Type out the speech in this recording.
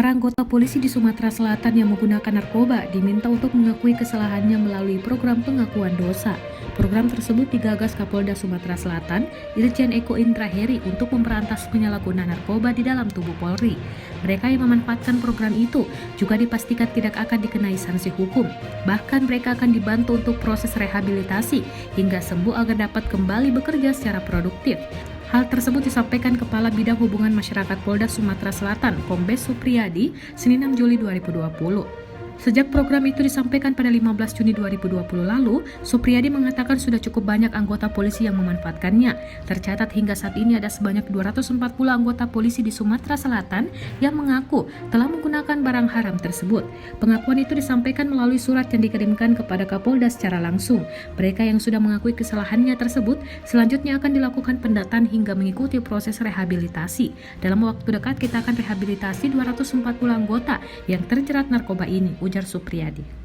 Para anggota polisi di Sumatera Selatan yang menggunakan narkoba diminta untuk mengakui kesalahannya melalui program pengakuan dosa. Program tersebut digagas Kapolda Sumatera Selatan, Irjen Eko Indra Heri untuk memberantas penyalahgunaan narkoba di dalam tubuh Polri. Mereka yang memanfaatkan program itu juga dipastikan tidak akan dikenai sanksi hukum. Bahkan mereka akan dibantu untuk proses rehabilitasi hingga sembuh agar dapat kembali bekerja secara produktif. Hal tersebut disampaikan Kepala Bidang Hubungan Masyarakat Polda Sumatera Selatan, Kombes Supriyadi, Senin 6 Juli 2020. Sejak program itu disampaikan pada 15 Juni 2020 lalu, Supriyadi mengatakan sudah cukup banyak anggota polisi yang memanfaatkannya. Tercatat hingga saat ini ada sebanyak 240 anggota polisi di Sumatera Selatan yang mengaku telah menggunakan barang haram tersebut. Pengakuan itu disampaikan melalui surat yang dikirimkan kepada Kapolda secara langsung. Mereka yang sudah mengakui kesalahannya tersebut selanjutnya akan dilakukan pendataan hingga mengikuti proses rehabilitasi. Dalam waktu dekat kita akan rehabilitasi 240 anggota yang terjerat narkoba ini, ujar Supriyadi.